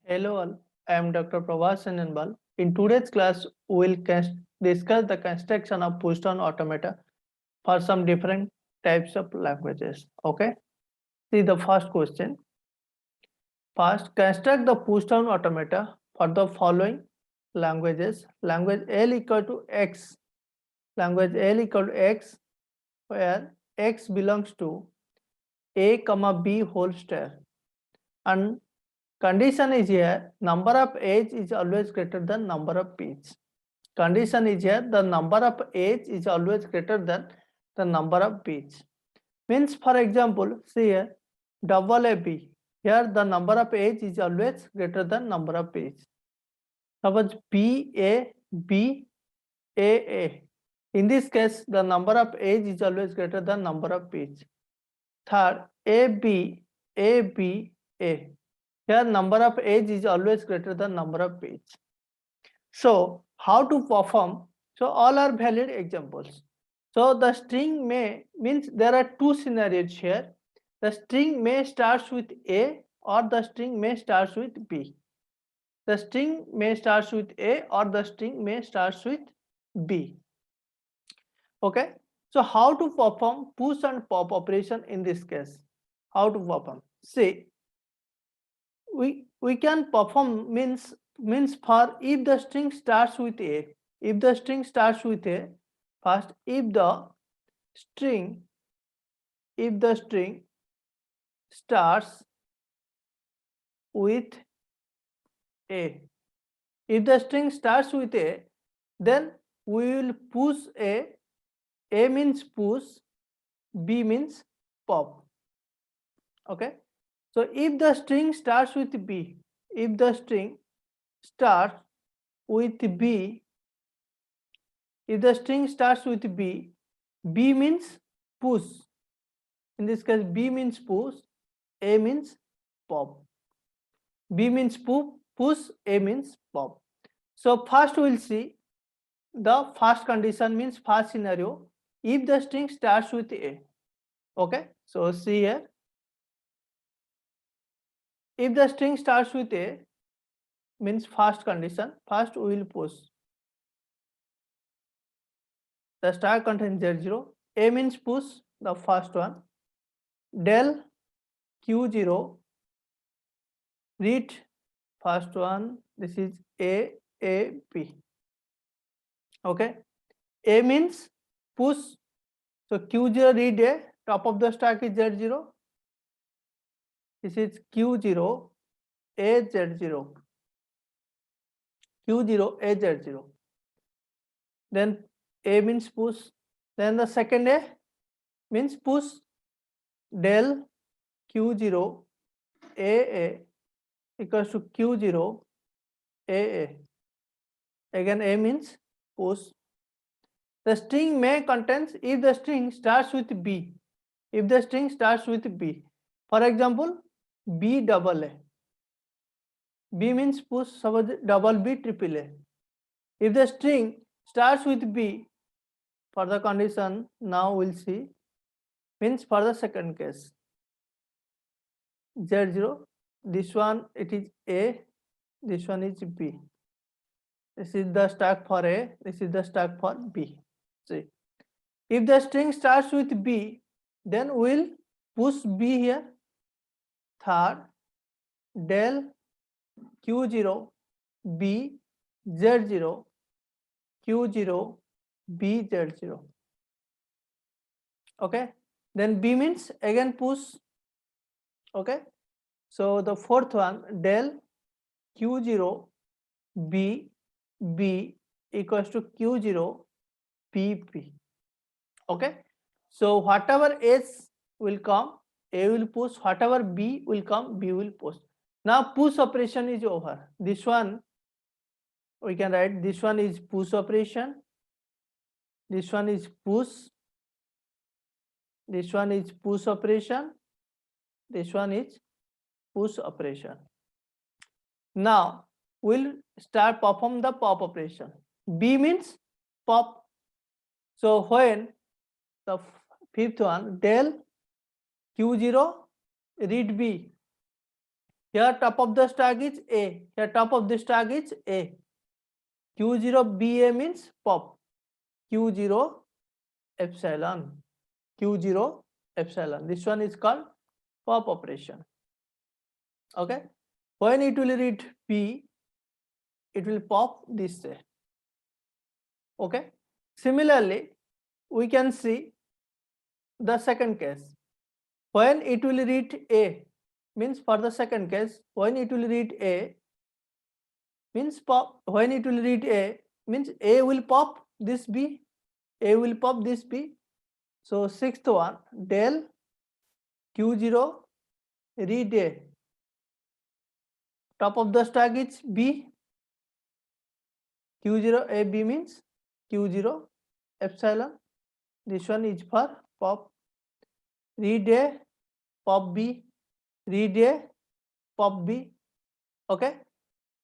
Hello all, I am Dr. Prabhas Nanbal. In today's class, we will discuss the construction of push-down automata for some different types of languages. Okay, see the first question. First, construct the push-down automata for the following languages. Language L equal to X. Language L equal to X, where X belongs to A, comma B whole square, and condition is here, number of edge is always greater than number of pitch. Condition is here, the number of edge is always greater than the number of pitch. Means, for example, see here, double AB. Here the number of edge is always greater than number of pitch. Suppose BA, BAA. In this case, the number of edge is always greater than number of pitch. Third, AB, ABA. Here number of edge is always greater than number of pitch. So how to perform? So all are valid examples. So the string may means there are two scenarios here. The string may starts with A or the string may starts with B. The string may starts with A or the string may starts with B. Okay. So how to perform push and pop operation in this case? How to perform? See, we can perform means for if the string starts with A, if the string starts with A, first if the string starts with A, if the string starts with A, then we will push A means push, B means pop. Okay. So if the string starts with B, if the string starts with B, if the string starts with B, B means push. In this case, B means push, A means pop. B means push, A means pop. So first we will see the first condition means first scenario, if the string starts with A. Okay, so see here, if the string starts with A means first condition, first we will push. The stack contains Z0, A means push, the first one, del Q0, read first one, this is A, B. Okay, A means push, so Q0 read A, top of the stack is Z0, this is Q0, A, Z0, Q0, A, Z0. Then A means push, then the second A means push, del Q0, AA equals to Q0, AA. Again, A means push. The string may contains if the string starts with B. If the string starts with B, for example, B double A. B means push, suppose double B triple A. If the string starts with B, for the condition now we'll see, means for the second case, Z0, this one it is A, this one is B. This is the stack for A, this is the stack for B. See, if the string starts with B, then we'll push B here. Third, del Q0 B Z0 Q0 B Z0. Okay, then B means again push. Okay, so the fourth one, del Q0 B equals to Q0 P. Okay, so whatever S will come, A will push, whatever B will come, B will push. Now push operation is over. This one we can write, this one is push operation, this one is push, this one is push operation, this one is push operation. Now we'll start perform the pop operation. B means pop. So when the fifth one, del Q0 read B, Here top of the stack is A. Here top of the stack is A. Q0 BA means pop. Q0 epsilon. Q0 epsilon. This one is called pop operation. Okay. When it will read P, it will pop this way. Okay. Similarly, we can see the second case. When it will read A, means for the second case, when it will read A, means pop. When it will read A, means A will pop this B. A will pop this B. So sixth one, del Q0 read A. Top of the stack is B. Q0 AB means Q0 epsilon. This one is for pop. Read A, pop B. Read A, pop B. Okay.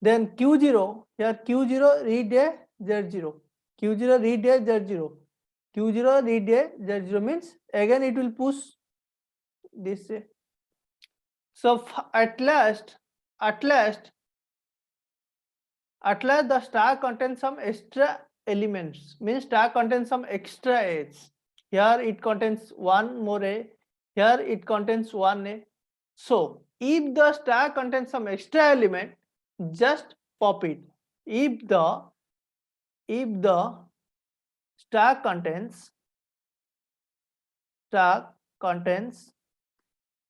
Then Q0, here Q0 read A Z0. Q0 read A Z0. Q0 read A Z0 means again it will push this way. So at last the stack contains some extra elements, means stack contains some extra A's. Here it contains one more A, here it contains one A. So if the stack contains some extra element, just pop it. If the stack contains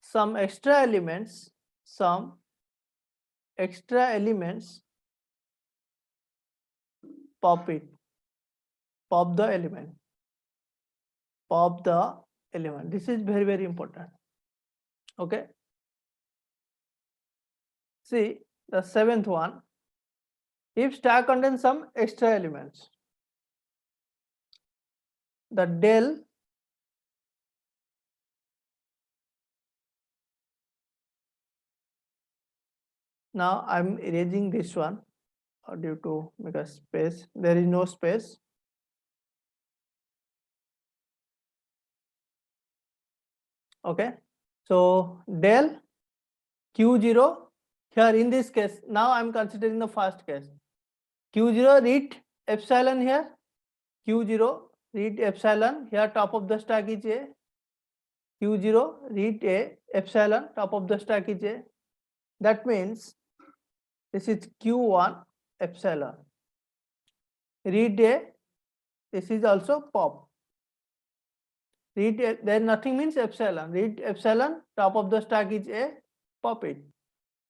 some extra elements, pop it. Pop the element. This is very, very important. Okay. See the seventh one. If stack contains some extra elements, the del now I'm erasing this one due to make a space. There is no space. Okay. So del Q0 here in this case, now I'm considering the first case. Q0 read epsilon here. Q0 read epsilon here, top of the stack is A. Q0 read A epsilon, top of the stack is A. That means this is Q1 epsilon. Read A, this is also pop. Read A, then nothing means epsilon. Read epsilon, top of the stack is A, pop it.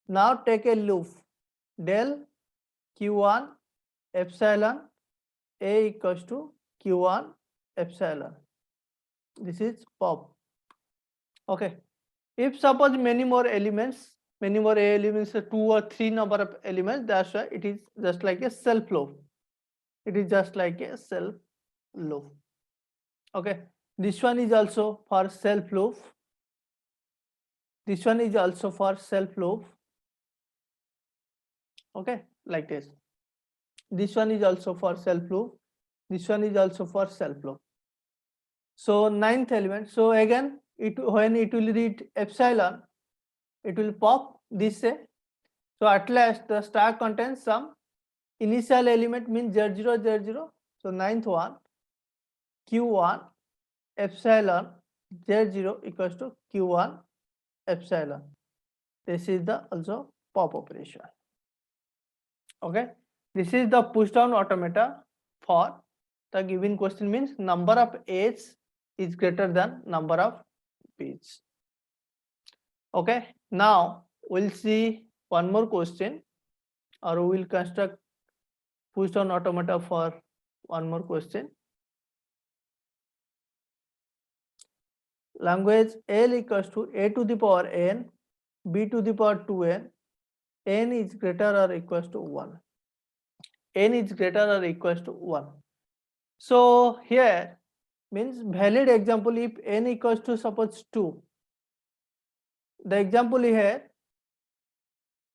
Now take a loop. Del Q1 epsilon A equals to Q1 epsilon. This is pop. Okay. If suppose many more elements, two or three number of elements, that's why it is just like a self loop. It is just like a self loop. Okay. This one is also for self loop. This one is also for self loop. Okay, like this. This one is also for self loop. This one is also for self loop. So ninth element. So again, when it will read epsilon, it will pop this way. So at last the stack contains some initial element, means Z0 Z0. So ninth one, Q1 epsilon Z0 equals to Q1 epsilon. This is the also pop operation. Okay, this is the push down automata for the given question, means number of A's is greater than number of B's. Okay, now we'll see one more question, or we will construct push down automata for one more question. Language L equals to A to the power n, B to the power 2n, n is greater or equals to 1. N is greater or equals to 1. So here means valid example, if n equals to suppose 2. The example here,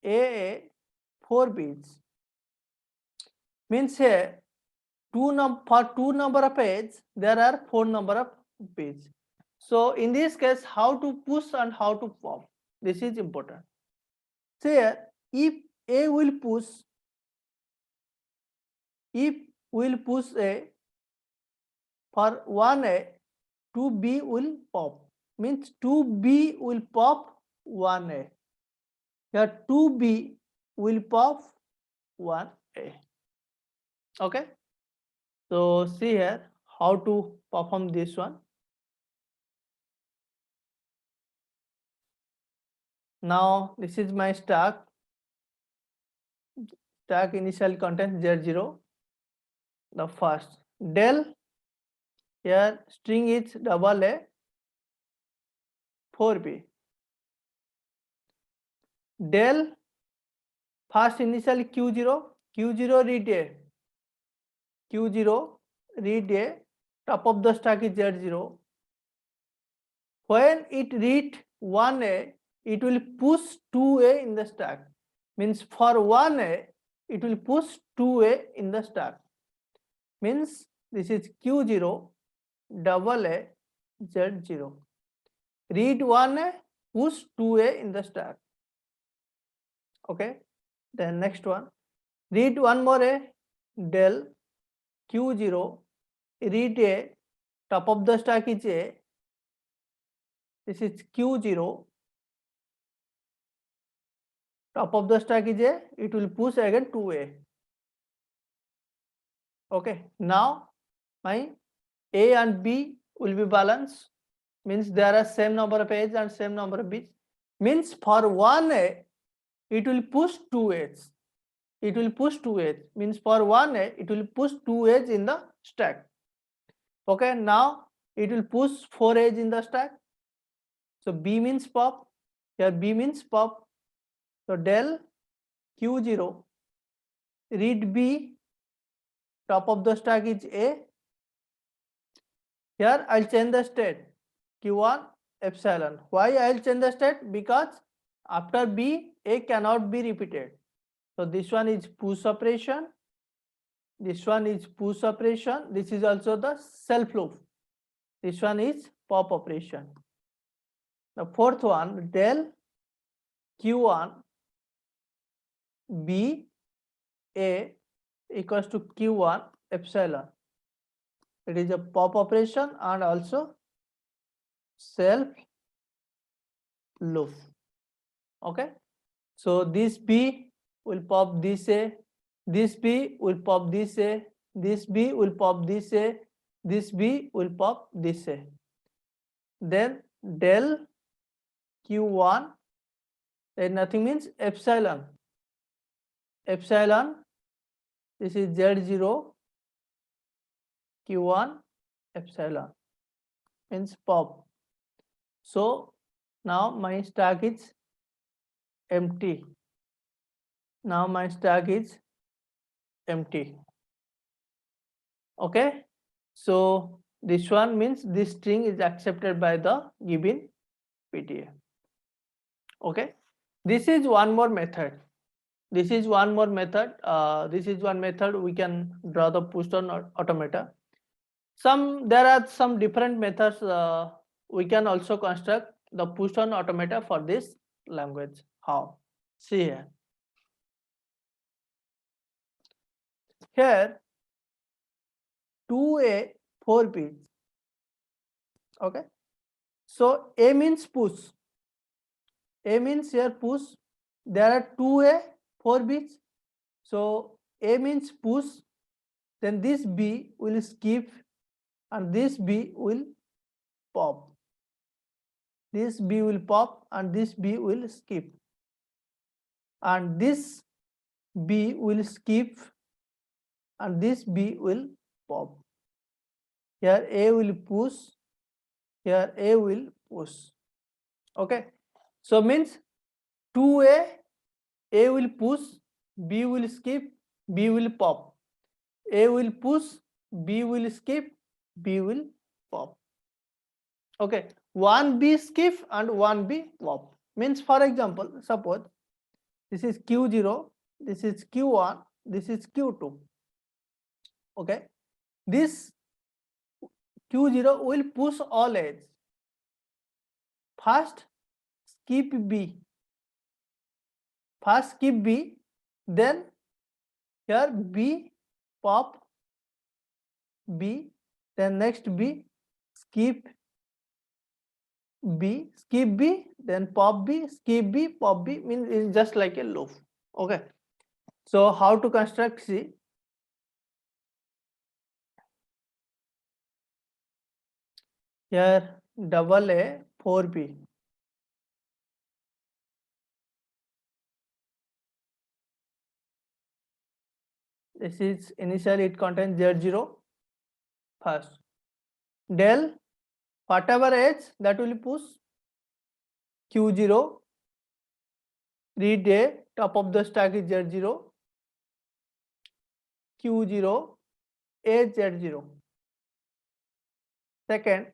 A 4 bits, means here for two number of edges there are 4 number of bits. So in this case, how to push and how to pop, this is important. So here, if A will push, if will push A for 1A, 2B will pop. Means 2B will pop 1A. Here 2B will pop 1A. Okay. So see here how to perform this one. Now this is my stack. Stack initial content Z0. The first del, here string is double A 4B. Del first initial Q0 read A. Q0 read A, top of the stack is Z0. When it read 1A, it will push 2A in the stack. Means for 1A, it will push 2A in the stack. Means this is Q0 double A Z0. Read 1A, push 2A in the stack. Okay. Then next one. Read one more A, del Q0, read A, top of the stack is A. This is Q0, top of the stack is A, it will push again 2A. Okay, now my A and B will be balanced, means there are same number of A's and same number of B's. Means for 1A, it will push 2A's. It will push 2A's. Means for 1A, it will push 2A's in the stack. Okay, now it will push 4A's in the stack. So B means pop. Here B means pop. So del Q0, read B, top of the stack is A. Here I'll change the state Q1 epsilon. Why I'll change the state? Because after B, A cannot be repeated. So this one is push operation. This one is push operation. This is also the self loop. This one is pop operation. The fourth one, del Q1 B A equals to Q1 epsilon. It is a pop operation and also self loop. Okay. So this B will pop this A, this B will pop this A, this B will pop this A, this B will pop this A. Then del Q1, then nothing means epsilon. Epsilon, this is Z0 Q1 epsilon, means pop. So now my stack is empty. Now my stack is empty. Okay. So this one means this string is accepted by the given PTA. Okay. This is one more method. This is one more method. This is one method we can draw the push-down automata. There are some different methods we can also construct the push-down automata for this language. How? See here. Here 2A 4B. Okay. So A means push. A means here push. There are 2A 4B. So A means push. Then this B will skip and this B will pop. This B will pop and this B will skip. And this B will skip and this B will pop. Here A will push, here A will push. Okay. So means 2A, A will push, B will skip, B will pop. A will push, B will skip, B will pop. Okay. 1B skip and 1B pop. Means for example, suppose this is Q0, this is Q1, this is Q2. Okay. This Q0 will push all edge. First skip B. first skip B, then here B pop B, then next B skip B, skip B, then pop B, skip B, pop B, means it's just like a loop. Okay. So how to construct C? Here double A 4B. This is initially it contains Z0 first. Del whatever edge that will push Q0, read A, top of the stack is Z0, Q0, A Z0. Second,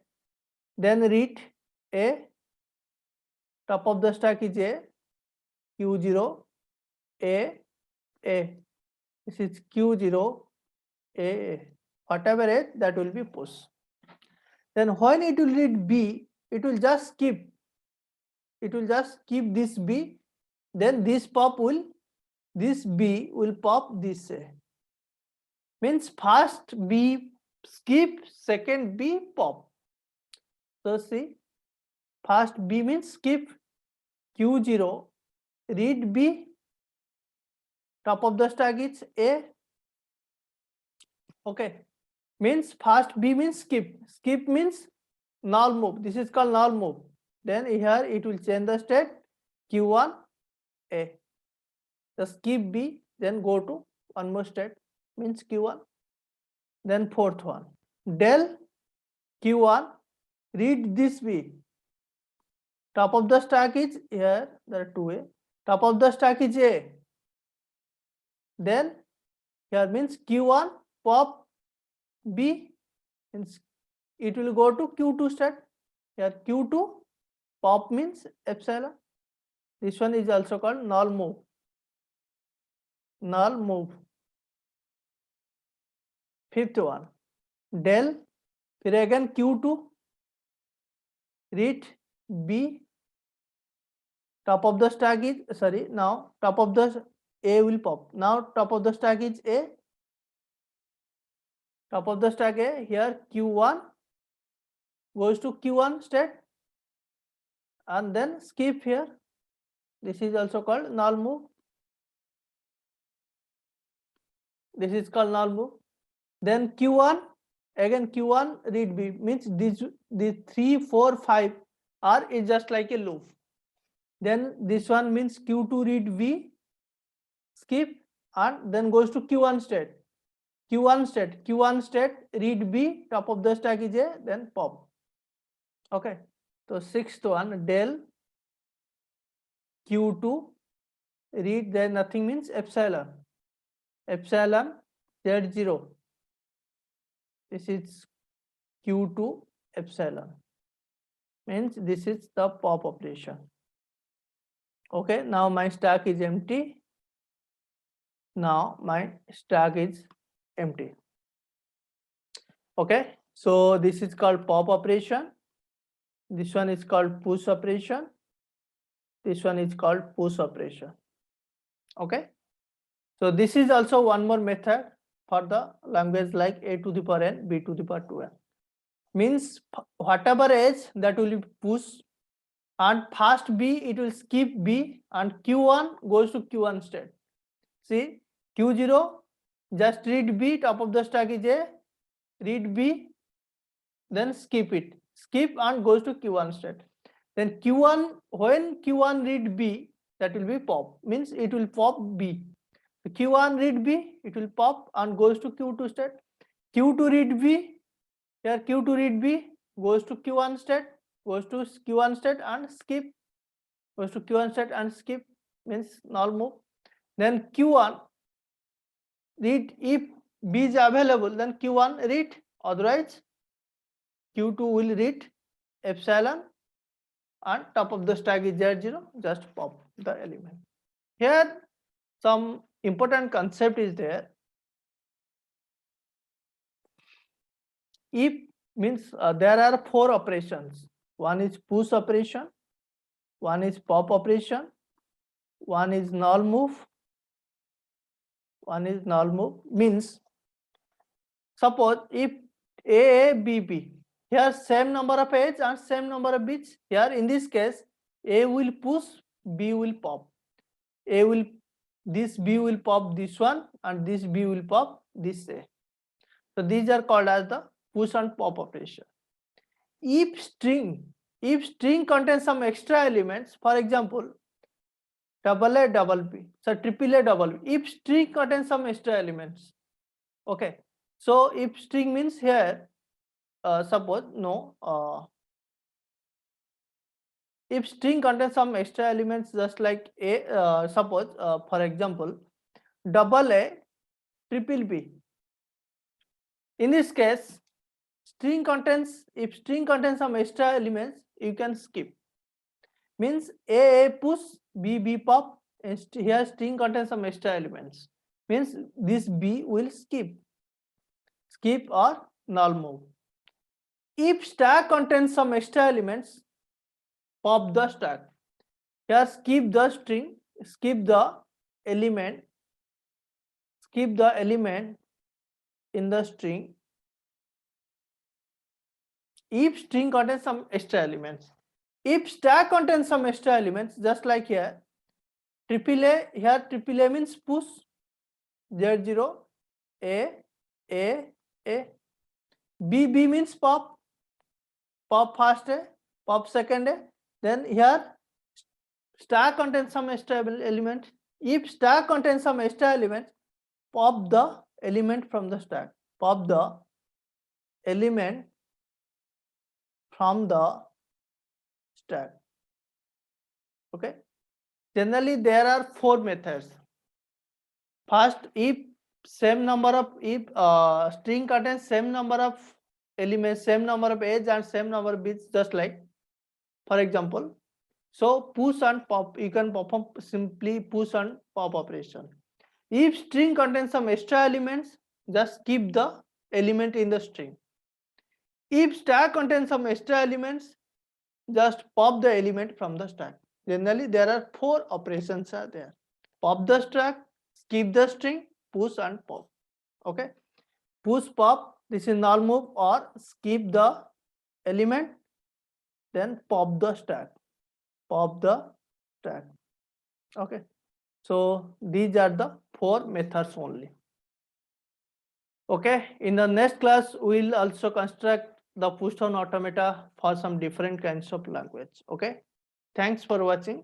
then read A, top of the stack is A, Q0, A. This is Q0, A. Whatever edge that will be pushed. Then when it will read B, it will just skip. It will just keep this B. Then this B will pop this A. Means first B skip, second B pop. So see, first B means skip, Q0, read B, top of the stack is A. Okay, means first B means skip. Skip means null move. This is called null move. Then here it will change the state, Q1 A. The skip B, then go to one more state, means Q1. Then fourth one, del Q1, read this B. Top of the stack is here, there are 2A. Top of the stack is A. Then here means Q1 pop B, means it will go to Q2 state. Here Q2 pop means epsilon. This one is also called null move. Null move. Fifth one, del, फिर again Q2, read B, top of the stack is, sorry, now top of the A will pop. Now top of the stack is A, top of the stack A, here Q1 goes to Q1 state and then skip here. This is also called null move. This is called null move. Then Q1, again Q1 read B, means these 3, 4, 5 are is just like a loop. Then this one means Q2 read V, skip, and then goes to Q1 state. Q1 state read B, top of the stack is A, then pop. Okay, so sixth one, del Q2 read, there nothing means epsilon Z0. This is Q2 epsilon, means this is the pop operation. Okay, now my stack is empty. Now my stack is empty. Okay, so this is called pop operation. This one is called push operation. This one is called push operation. Okay, so this is also one more method for the language like A to the power n, B to the power 2n. Means whatever edge that will be pushed, and first B it will skip B and Q1 goes to Q1 state. See, Q0 just read B, top of the stack is A, read B, then skip it, skip and goes to Q1 state. Then Q1, when Q1 read B, that will be pop, means it will pop B. Q1 read B, it will pop and goes to Q2 state. Q2 read B, here Q2 read B, goes to Q1 state, goes to Q1 state and skip, goes to Q1 state and skip, means null move. Then Q1 read, if B is available, then Q1 read, otherwise Q2 will read epsilon and top of the stack is Z0, just pop the element. Here some important concept is there. If means there are 4 operations. One is push operation, one is pop operation, one is null move. One is null move means, suppose if A, B, B, here same number of edge and same number of bits. Here in this case, A will push, B will pop. A will, this B will pop this one, and this B will pop this A. So these are called as the push and pop operation. If string contains some extra elements, for example, double A, double B, so triple A, double B. If string contains some extra elements, okay. So if string means here, suppose if string contains some extra elements just like A, suppose for example, double A, triple B. In this case, if string contains some extra elements, you can skip. Means A push, B pop, and here string contains some extra elements. Means this B will skip or null move. If stack contains some extra elements, pop the stack. Here skip the string, skip the element in the string if string contains some extra elements. If stack contains some extra elements, just like here, triple A, here triple A means push, Z0, A, B means pop first A, pop second A. Then here stack contains some extra element. If stack contains some extra element, pop the element from the stack. Pop the element from the stack. Okay. Generally, there are 4 methods. First, if string contains same number of elements, same number of edge and same number of bits, just like, for example, so push and pop, you can perform simply push and pop operation. If string contains some extra elements, just keep the element in the string. If stack contains some extra elements, just pop the element from the stack. Generally, there are 4 operations are there: pop the stack, skip the string, push and pop. Okay, push, pop, this is null move, or skip the element, then pop the stack. Okay, so these are the 4 methods only. Okay, in the next class we will also construct the push down automata for some different kinds of language. Okay, thanks for watching.